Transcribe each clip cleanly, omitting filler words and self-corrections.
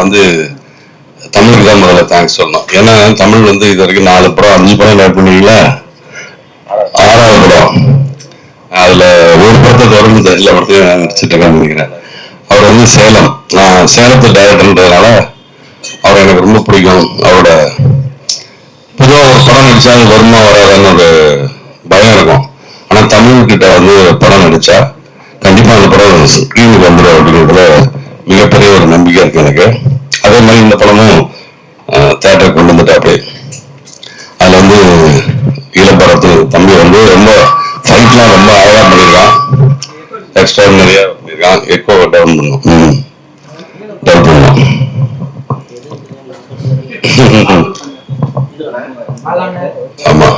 வந்து தமிழுக்கு தான் முதல்ல தேங்க்ஸ் சொல்லணும். ஏன்னா தமிழ் வந்து இது வரைக்கும் 4 படம் 5 படம் லேட் பண்ணீங்களா, 6வது படம். அதுல ஒரு படத்தை தொடர்ந்து எல்லா படத்தையும் நடிச்சுட்டு இருக்கான்னு நினைக்கிறேன். அவர் வந்து சேலம், நான் சேலத்து டைரக்டர்ன்றதுனால அவர் எனக்கு ரொம்ப பிடிக்கும். அவரோட பொதுவாக ஒரு படம் நடிச்சா அது வருமா வராதுன்னு ஒரு பயம் இருக்கும். ஆனா தமிழ் கிட்ட வந்து படம் நடிச்சா கண்டிப்பா அந்த படம் ஸ்கிரீனுக்கு வந்துடும் அப்படிங்கிறதுல மிகப்பெரிய ஒரு நம்பிக்கை இருக்கு எனக்கு. அதே மாதிரி இந்த படமும் தியேட்டருக்கு கொண்டு வந்துட்டு அப்படியே அதுல வந்து ஈழப்படத்து தம்பி வந்து ரொம்ப ஃபைட்லாம் ரொம்ப அழகா பண்ணியிருக்கான், எக்ஸ்ட்ராடினரியா பண்ணியிருக்கான். எக்கோ டவுன் பண்ணும் டவுன் பண்ணும். ஆமா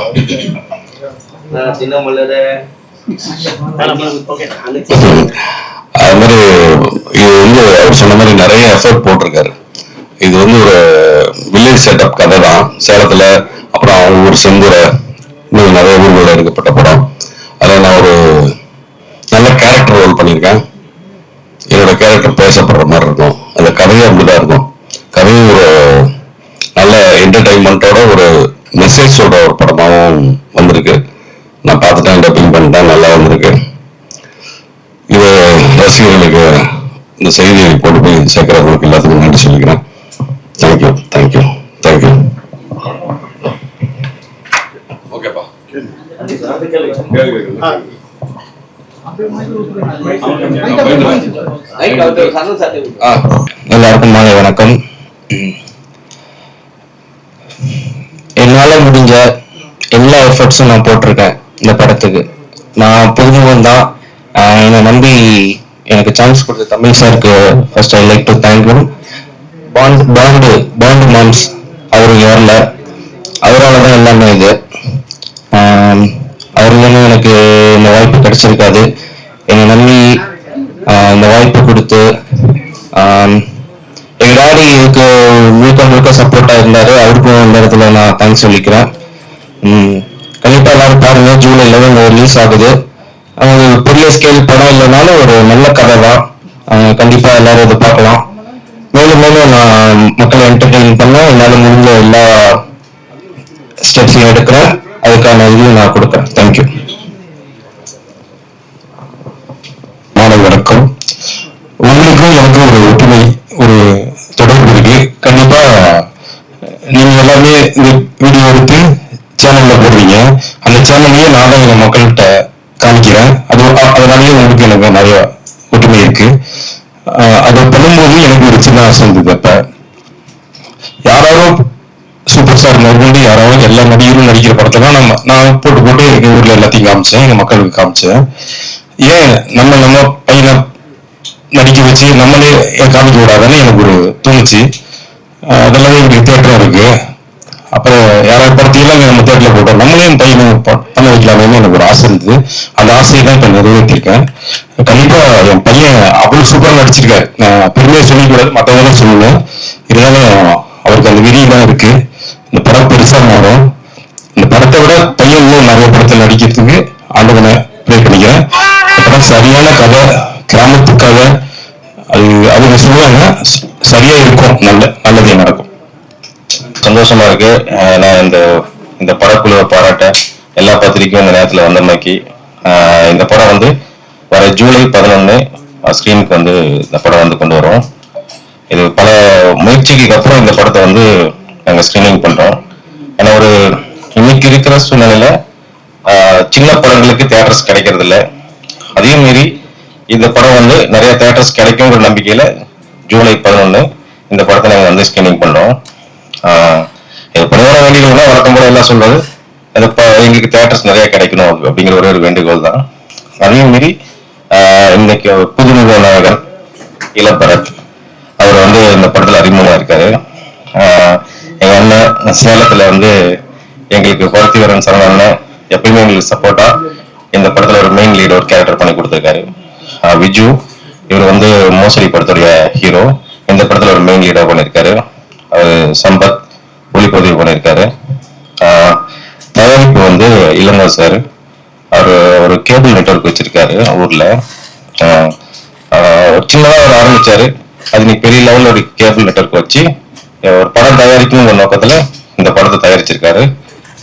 அது மாதிரி இது வந்து அவர் சொன்ன மாதிரி நிறைய எஃபர்ட் போட்டிருக்காரு. இது வந்து ஒரு வில்லேஜ் செட்டப் கதை தான் சேலத்துல. அப்புறம் அவங்க ஊர் செந்துரை, இன்னும் நிறைய ஊர்களில் எடுக்கப்பட்ட படம். அதில் நான் ஒரு நல்ல கேரக்டர் ரோல் பண்ணியிருக்கேன். என்னோட கேரக்டர் பேசப்படுற மாதிரி இருக்கும். அந்த கதையும் அப்படிதான் இருக்கும். கதையும் ஒரு நல்ல என்டர்டைன்மெண்ட்டோட ஒரு மெசேஜ் சொல்ற ஒரு படமாகவும் வந்திருக்கு. நான் பார்த்துட்டேன், டப்பிங் பண்ணிட்டேன், நல்லா வந்திருக்கு. இது ரசிகர்களுக்கு இந்த செய்தியை கொண்டு போய் சேர்க்கிறவங்களுக்கு எல்லாத்துக்கும் நன்றி சொல்லிக்கிறேன். Thank you thank you thank you. ஓகேப்பா. எல்லாருக்கும் மாலை வணக்கம். என்னால முடிஞ்ச எல்லா எஃபர்ட்ஸும் நான் போட்டிருக்கேன் இந்த படத்துக்கு. நான் புதுமுகம் தான். என்னை நம்பி எனக்கு சான்ஸ் கொடுத்த தமிழ் சாருக்கு first I like to thank you. Pandu மாம்ஸ் அவர் வரல, அவரால் தான் எல்லாமே இது. அவர் இல்லைன்னா எனக்கு இந்த வாய்ப்பு கிடைச்சிருக்காது. என்னை நம்பி இந்த வாய்ப்பு கொடுத்து எங்க டாடி இதுக்கு முழுக்க சப்போர்ட்டா இருந்தாரு. அவருக்கும் இந்த இடத்துல நான் தேங்க்ஸ் சொல்லிக்கிறேன். கண்டிப்பா எல்லாரும் பாருங்க, ஜூலை 11 ரிலீஸ் ஆகுது. பெரிய ஸ்கேல் படம் இல்லைனாலும் ஒரு நல்ல கதை தான். கண்டிப்பா எல்லாரும் இதை பார்க்கலாம். மேலும் நான் மக்களை என்டர்டெயின் பண்ண என்னால முடிஞ்ச எல்லா ஸ்டெப்ஸையும் எடுக்கிறேன். அதுக்கான இதுவும் நான் கொடுக்குறேன். தேங்க்யூ. மாலை வணக்கம். உங்களுக்கும் எனக்கும் ஒரு ஒற்றுமை, ஒரு தொடர்பு இருக்கு. கண்டிப்பா நீங்க எல்லாமே இந்த வீடியோ எடுத்து சேனல்ல போடுறீங்க. அந்த சேனல்லையே நான் தான் எங்க மக்கள்கிட்ட காமிக்கிறேன். அதனாலேயே உங்களுக்கு எனக்கு நிறைய ஒற்றுமை இருக்கு. அதை பண்ணும்போது எனக்கு ஒரு சின்ன ஆசை இருந்தது. அப்ப யாராவது சூப்பர் ஸ்டார் முதற்கொண்டு யாராவது எல்லா நடிகரும் நடிக்கிற படத்தை நான் போட்டு எங்க ஊர்ல எல்லாத்தையும் காமிச்சேன், எங்க மக்களுக்கு காமிச்சேன். ஏன் நம்ம பையனை நடிக்க வச்சு நம்மளே காமிக்க விடாதுன்னு எனக்கு ஒரு தோணுச்சு. அதெல்லாம் எங்களுக்கு தியேட்டரும் இருக்கு. அப்புறம் யாராவது படத்தையெல்லாம் நம்ம தேட்டர்ல போட்டோம், நம்மளையும் பையனும் பண்ண வைக்கலாமே எனக்கு ஒரு ஆசை இருந்தது. அந்த ஆசையை தான் இப்ப நிறைவேற்றிருக்கேன். கண்டிப்பா என் பையன் அவ்வளவு சூப்பரா நடிச்சிருக்காரு. நான் பெருமையா சொல்லிக்கூடாது, மற்றவங்களும் சொல்லணும். இருந்தாலும் அவருக்கு அந்த விதியெல்லாம் இருக்கு. இந்த படம் பெருசா மாறும். இந்த படத்தை விட பையன் இன்னும் நிறைய படத்தில் நடிக்கிறதுக்கு ஆண்டவனை ப்ரே பண்ணிக்கிறேன். இந்த படம் சரியான கதை, கிராமத்து கதை. அவங்க சொல்லுவாங்க சரியா இருக்கும், நல்லதே நடக்கும். சந்தோஷமா இருக்கு. நான் இந்த படக்குழுவை பாராட்ட எல்லா பத்திரிக்கையும் இந்த நேரத்தில் வந்தமைக்கு. இந்த படம் வந்து வர ஜூலை 11 ஸ்கிரீனுக்கு வந்து இந்த படம் வந்து கொண்டு வரோம். இது பல முயற்சிக்கு அப்புறம் இந்த படத்தை வந்து நாங்கள் ஸ்கிரீனிங் பண்றோம். ஏன்னா ஒரு இன்னைக்கு இருக்கிற சூழ்நிலையில சின்ன படங்களுக்கு தியேட்டர்ஸ் கிடைக்கிறது இல்லை. அதையும் மீறி இந்த படம் வந்து நிறைய தியேட்டர்ஸ் கிடைக்குங்கிற நம்பிக்கையில ஜூலை 11 இந்த படத்தை நாங்கள் வந்து ஸ்கிரீனிங் பண்றோம். பணியோட வேண்டியதுனா வழக்கம் போல எல்லாம் சொல்றது, எங்களுக்கு தியேட்டர்ஸ் நிறைய கிடைக்கணும் அப்படிங்கிற ஒரு வேண்டுகோள் தான். அதையும் மீறி இன்னைக்கு புதுமுக நாயகன் இளம்பரத் அவர் வந்து இந்த படத்துல அறிமுகமா இருக்காரு. எங்க அண்ணன் சேலத்துல வந்து எங்களுக்கு பருத்திவரன் சரண எப்பயுமே எங்களுக்கு சப்போர்ட்டா இந்த படத்துல ஒரு மெயின் லீட் ஒரு கேரக்டர் பண்ணி கொடுத்துருக்காரு. விஜு இவர் வந்து மோசடி படத்துடைய ஹீரோ, இந்த படத்துல ஒரு மெயின் லீடா பண்ணியிருக்காரு. அவர் சம்பத் ஒளிப்பதிவு பண்ணியிருக்காரு. தயாரிப்பு வந்து இளங்கோ சார், அவர் ஒரு கேபிள் நெட்வொர்க் வச்சிருக்காரு ஊர்ல. சின்னதாக அவர் ஆரம்பிச்சாரு, அது நீ பெரிய லெவலில் ஒரு கேபிள் நெட்வொர்க் வச்சு ஒரு படம் தயாரிக்கும் நோக்கத்துல இந்த படத்தை தயாரிச்சிருக்காரு.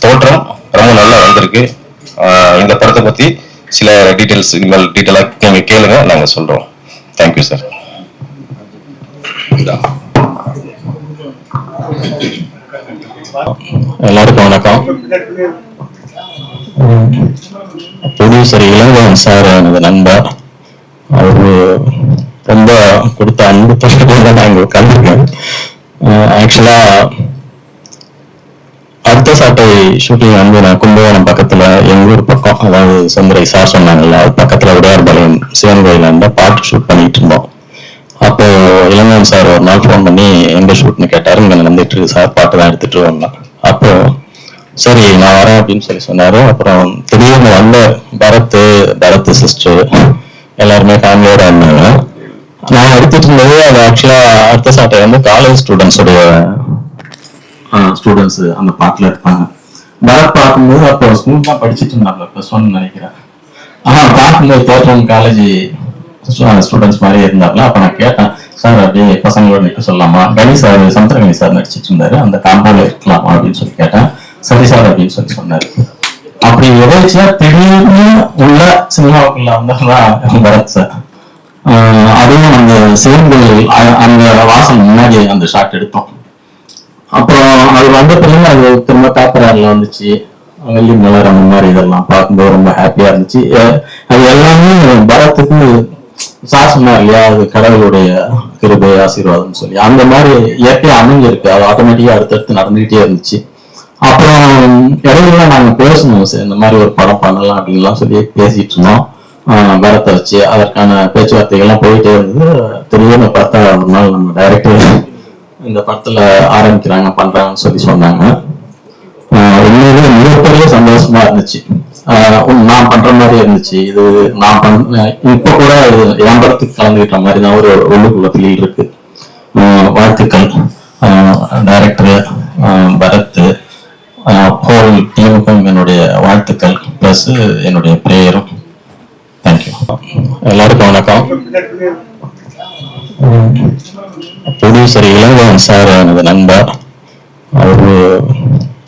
தோற்றம் ரொம்ப நல்லா வந்திருக்கு. இந்த படத்தை பத்தி சில டீட்டெயில்ஸ் இனிமேல் டீட்டெயிலாக நீங்க கேளுங்க, நாங்க சொல்றோம். Thank you sir. எல்லாருக்கும் வணக்கம். ப்ரொடியூசர் இளங்கோவன் சார் எனது நண்பர். அவரு ரொம்ப கொடுத்த அன்பு தொகையில நான் இங்க உட்காந்துருக்கேன். ஆக்சுவலா அடுத்த சாட்டை ஷூட்டிங் வந்து நான் கும்பகோணம் பக்கத்துல எங்க ஊர் பக்கம், அதாவது சுந்தரை சார் சொன்னாங்கல்ல, அது பக்கத்துல உடையார்பாளையம் சிவன் கோயிலாண்ட பாட்டு ஷூட் பண்ணிட்டு இருந்தோம். அப்போ இளங்கோவன் சார் ஒரு நாள் ஃபோன் பண்ணி எங்க ஷூட்னு கேட்டாரு. இங்க வந்துட்டு இருக்கு சார், பாட்டு தான் எடுத்துட்டு வந்தோம். அப்போ சரி நான் வரேன் அப்படின்னு சொல்லி சொன்னாரு. அப்புறம் திடீர்னு வந்த பரத் சிஸ்டர் எல்லாருமே ஃபேமிலியோட இருந்தாங்க. நான் எடுத்துட்டு இருந்தது அது ஆக்சுவலா அடுத்த சாட்டை வந்து காலேஜ் ஸ்டூடெண்ட்ஸுடைய ஸ்டூடெண்ட்ஸ் அந்த பாட்டுல இருப்பாங்க. பரத் பார்க்கும்போது அப்போ ஸ்கூல் தான் படிச்சுட்டு இருந்தாங்க, ப்ளஸ் ஒன் நினைக்கிறேன். பார்க்கும்போது தோற்றம் காலேஜ் ஸ்டூடெண்ட்ஸ் மாதிரி இருந்தாங்களா. அப்ப நான் கேட்டேன், சார் அப்படியே பசங்களோட நிற்க சொல்லலாமா, கணேஷ் சார் சமுத்திரகணி சார் நடிச்சிட்டு இருந்தாரு, அந்த காம்பவுண்ட்ல இருக்கலாமா அப்படின்னு சொல்லி கேட்டேன். சரி சார் அப்படின்னு சொல்லி சொன்னாரு. அப்படி எதாச்சியா திடீர்னு உள்ள சினிமாவுக்குள்ள வந்ததான் பரத் சார். அதுவும் அந்த சிவன் கோயில் அந்த வாசல் முன்னாடி அந்த ஷாட் எடுத்தோம். அப்புறம் அது வந்த பிறகு அது திரும்ப பேப்பர்ல வந்துச்சு, வெள்ளி மலர் அந்த மாதிரி இதெல்லாம் பார்க்கும்போது ரொம்ப ஹாப்பியா இருந்துச்சு. அது எல்லாமே பரத்துக்கு சார் சொன்னார் இல்லையா, அது கடவுளுடைய கிருபை ஆசீர்வாதம் சொல்லி அந்த மாதிரி இயற்கையா அமைஞ்சிருக்கு. அது ஆட்டோமேட்டிக்கா அடுத்தடுத்து நடந்துகிட்டே இருந்துச்சு. அப்புறம் இடையில நாங்க பேசணும், இந்த மாதிரி ஒரு படம் பண்ணலாம் அப்படின்லாம் சொல்லி பேசிட்டு இருந்தோம் பரத்தை வச்சு. அதற்கான பேச்சுவார்த்தைகள்லாம் போயிட்டே இருந்தது. திடீர்னு பார்த்தா ஒரு நாள் நம்ம டைரக்டர் இந்த படத்துல ஆரம்பிக்கிறாங்க பண்றாங்கன்னு சொல்லி சொன்னாங்க. உண்மையிலேயே மிகப்பெரிய சந்தோஷமா இருந்துச்சு. நான் பண்ற மாதிரி இருந்துச்சு. இது நான் இப்ப கூட என் படத்துக்கு கலந்துகிட்ட மாதிரி தான் ஒரு உள்ளுக்குள்ள ஃபீல் இருக்கு. வாழ்த்துக்கள் டைரக்டர் பரத், ஹோல் டீமுக்கும் என்னுடைய வாழ்த்துக்கள் பிளஸ் என்னுடைய பிரேயரும். தேங்க்யூ. எல்லாருக்கும் வணக்கம். ப்ரொடியூசர் இளங்கோவன் சார் எனது நண்பர். அவரு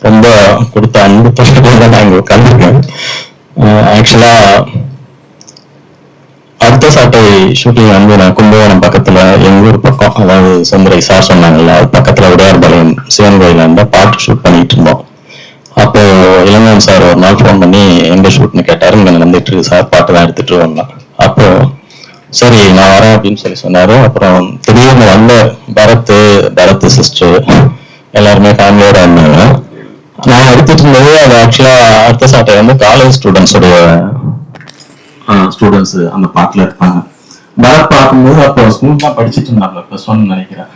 ரொம்ப கொடுத்த அன்பு தொகையில நான் இங்க உட்காந்துருக்கேன். ஆக்சுவலா அடுத்த சாட்டை ஷூட்டிங் வந்து நான் கும்பகோணம் பக்கத்துல எங்க ஊர் பக்கம், அதாவது சுந்தரை சார் சொன்னாங்கல்ல, அது பக்கத்துல உடையார்பாளையம் சிவன் கோயிலாண்ட பாட்டு ஷூட் பண்ணிட்டு இருந்தோம். அப்போ இளங்கோவன் சார் ஒரு நாள் ஃபோன் பண்ணி எங்க ஷூட்னு கேட்டாரு. இங்க வந்துட்டு இருக்கு சார், பாட்டு தான் எடுத்துட்டு வந்தோம். அப்போ சரி நான் வரேன் அப்படின்னு சொல்லி சொன்னாரு. அப்புறம் திடீர்னு வந்த பரத் சிஸ்டர் எல்லாருமே ஃபேமிலியோட இருந்தாங்க. நான் எடுத்துட்டு இருந்தது அது ஆக்சுவலா அடுத்த சாட்டை வந்து காலேஜ் ஸ்டூடெண்ட்ஸுடைய ஸ்டூடெண்ட்ஸ் அந்த பாட்டுல இருப்பாங்க. பரத் பார்க்கும்போது அப்போ ஸ்கூல் தான் படிச்சுட்டு இருந்தாங்க, ப்ளஸ் ஒன் நினைக்கிறேன்.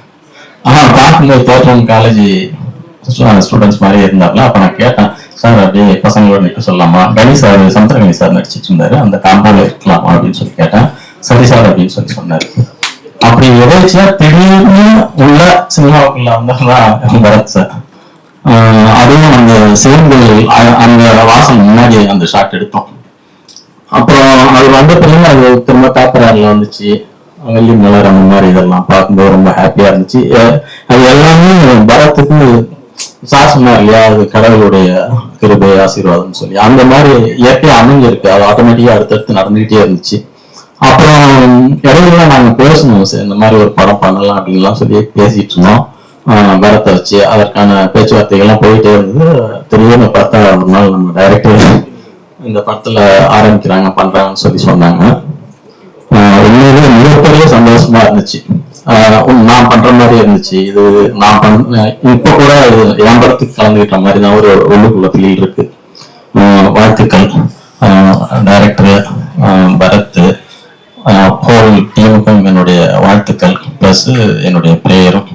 பார்க்கும்போது தோற்றம் காலேஜ் ஸ்டூடெண்ட்ஸ் மாதிரி இருந்தாங்களா. அப்ப நான் கேட்டேன், சார் அப்படியே பசங்களோட நிற்க சொல்லலாமா, கணேஷ் சார் சமுத்திரகணி சார் நடிச்சிட்டு இருந்தாரு, அந்த காம்பவுண்ட்ல இருக்கலாமா அப்படின்னு சொல்லி கேட்டேன். சரி சார் அப்படின்னு சொல்லி சொன்னாரு. அப்படி எதாச்சியா திடீர்னு உள்ள சினிமாவுக்குள்ள வந்ததான் பரத் சார். அதுவும் அந்த சிவன் கோயில் அந்த வாசல் முன்னாடி அந்த ஷாட் எடுத்தோம். அப்புறம் அது வந்த பிறகு அது திரும்ப பேப்பர்ல வந்துச்சு, வெள்ளி மலர் அந்த மாதிரி இதெல்லாம் பார்க்கும்போது ரொம்ப ஹாப்பியா இருந்துச்சு. அது எல்லாமே பரத்துக்கு சார் சொன்னார் இல்லையா, அது கடவுளுடைய கிருபை ஆசீர்வாதம் சொல்லி அந்த மாதிரி இயற்கையா அமைஞ்சிருக்கு. அது ஆட்டோமேட்டிக்கா அடுத்தடுத்து நடந்துகிட்டே இருந்துச்சு. அப்புறம் இடையில நாங்க பேசணும், இந்த மாதிரி ஒரு படம் பண்ணலாம் அப்படின்லாம் சொல்லி பேசிட்டு இருந்தோம் பரத்தை வச்சு. அதற்கான பேச்சுவார்த்தைகள்லாம் போயிட்டே இருந்தது. திடீர்னு பார்த்தா ஒரு நாள் நம்ம டைரக்டர் இந்த படத்துல ஆரம்பிக்கிறாங்க பண்றாங்கன்னு சொல்லி சொன்னாங்க. உண்மையிலேயே மிகப்பெரிய சந்தோஷமா இருந்துச்சு. நான் பண்ற மாதிரி இருந்துச்சு. இது நான் இப்ப கூட என் படத்துக்கு கலந்துகிட்ட மாதிரி தான் ஒரு உள்ளுக்குள்ள ஃபீல் இருக்கு. வாழ்த்துக்கள் டைரக்டர் பரத், ஹோல் டீமுக்கும் என்னுடைய வாழ்த்துக்கள் பிளஸ் என்னுடைய பிரேயரும்.